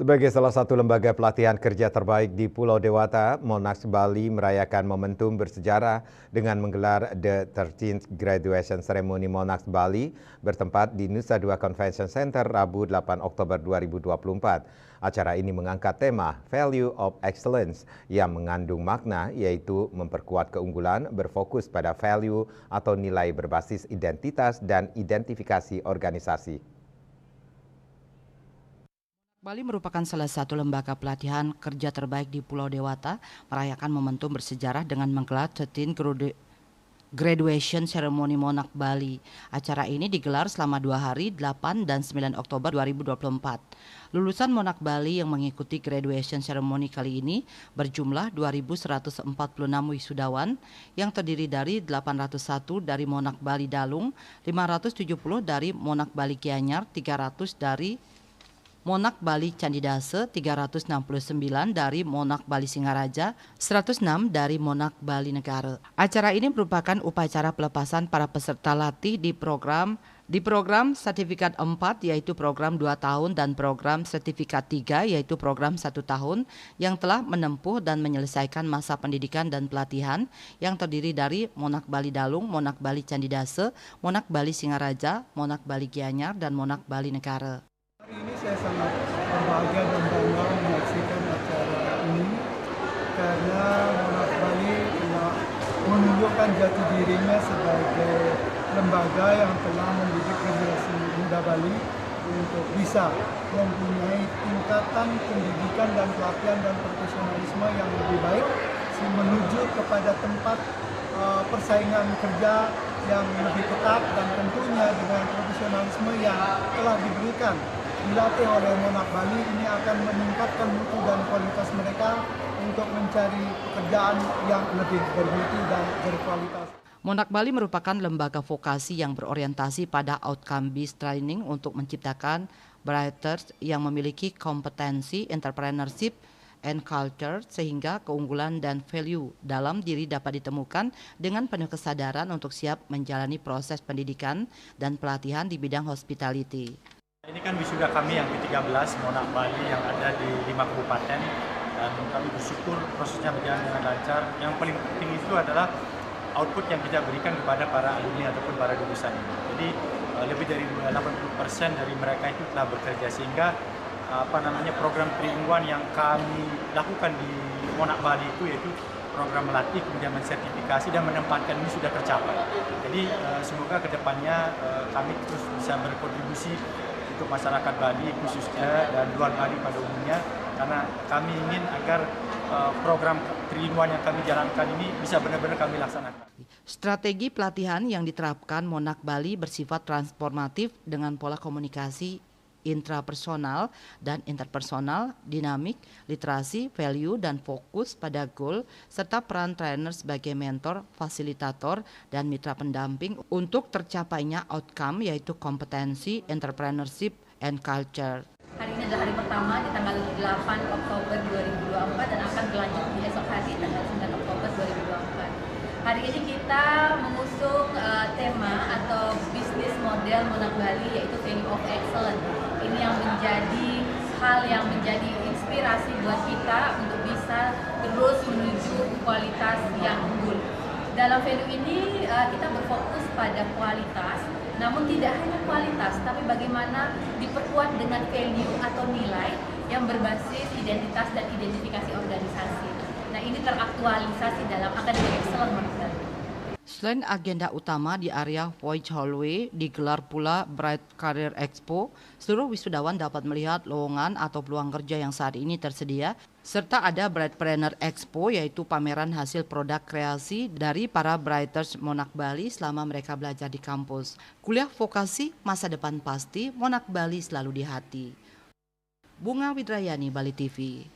Sebagai salah satu lembaga pelatihan kerja terbaik di Pulau Dewata, Monash Bali merayakan momentum bersejarah dengan menggelar The 13th Graduation Ceremony Monash Bali bertempat di Nusa Dua Convention Center Rabu 8 Oktober 2024. Acara ini mengangkat tema Value of Excellence yang mengandung makna yaitu memperkuat keunggulan berfokus pada value atau nilai berbasis identitas dan identifikasi organisasi. Bali merupakan salah satu lembaga pelatihan kerja terbaik di Pulau Dewata, merayakan momentum bersejarah dengan menggelar 13 Graduation Ceremony Monash Bali. Acara ini digelar selama 2 hari, 8 dan 9 Oktober 2024. Lulusan Monash Bali yang mengikuti graduation ceremony kali ini berjumlah 2.146 wisudawan yang terdiri dari 801 dari Monash Bali Dalung, 570 dari Monash Bali Gianyar, 300 dari Monash Bali Candidase, 369 dari Monash Bali Singaraja, 106 dari Monash Bali Negara. Acara ini merupakan upacara pelepasan para peserta latih di program sertifikat 4 yaitu program 2 tahun dan program sertifikat 3 yaitu program 1 tahun yang telah menempuh dan menyelesaikan masa pendidikan dan pelatihan yang terdiri dari Monash Bali Dalung, Monash Bali Candidase, Monash Bali Singaraja, Monash Bali Gianyar, dan Monash Bali Negara. Hari ini saya sangat berbahagia dan bangga menyaksikan acara ini karena Monash Bali telah menunjukkan jati dirinya sebagai lembaga yang telah mendidik generasi muda Bali untuk bisa mempunyai tingkatan pendidikan dan pelatihan dan profesionalisme yang lebih baik menuju kepada tempat persaingan kerja yang lebih ketat dan tentunya dengan profesionalisme yang telah diberikan dilatih oleh Monash Bali ini akan meningkatkan mutu dan kualitas mereka untuk mencari pekerjaan yang lebih bermutu dan berkualitas. Monash Bali merupakan lembaga vokasi yang berorientasi pada outcome-based training untuk menciptakan writers yang memiliki kompetensi entrepreneurship and culture sehingga keunggulan dan value dalam diri dapat ditemukan dengan penuh kesadaran untuk siap menjalani proses pendidikan dan pelatihan di bidang hospitality. Ini kan wisuda kami yang ke-13 Monash Bali yang ada di 5 kabupaten dan kami bersyukur prosesnya berjalan dengan lancar. Yang paling penting itu adalah output yang kita berikan kepada para alumni ataupun para lulusan ini. Jadi lebih dari 80% dari mereka itu telah bekerja sehingga program 3-in-1 yang kami lakukan di Monash Bali itu yaitu program melatih kemudian mensertifikasi dan menempatkan ini sudah tercapai. Jadi semoga kedepannya kami terus bisa berkontribusi untuk masyarakat Bali khususnya dan luar Bali pada umumnya karena kami ingin agar program 3-in-1 yang kami jalankan ini bisa benar-benar kami laksanakan. Strategi pelatihan yang diterapkan Monash Bali bersifat transformatif dengan pola komunikasi intrapersonal dan interpersonal, dinamik, literasi, value, dan fokus pada goal, serta peran trainer sebagai mentor, fasilitator, dan mitra pendamping untuk tercapainya outcome yaitu kompetensi, entrepreneurship, and culture. Hari ini adalah hari pertama di tanggal 8 Oktober 2024 dan akan berlanjut di esok hari tanggal 9 Oktober 2024. Hari ini kita mengusung tema atau bisnis model Monash Bali yaitu Value of Excellence. Ini yang menjadi hal yang menjadi inspirasi buat kita untuk bisa terus menuju kualitas yang unggul. Dalam value ini kita berfokus pada kualitas, namun tidak hanya kualitas, tapi bagaimana diperkuat dengan value atau nilai yang berbasis identitas dan identifikasi organisasi. Nah, ini teraktualisasi dalam Academic Excellence Monash Bali. Selain agenda utama di area Voyage Hallway, digelar pula Bright Career Expo. Seluruh wisudawan dapat melihat lowongan atau peluang kerja yang saat ini tersedia, serta ada Brightpreneur Expo yaitu pameran hasil produk kreasi dari para Brighters Monash Bali selama mereka belajar di kampus. Kuliah vokasi, masa depan pasti, Monash Bali selalu di hati. Bunga Widrayani, Bali TV.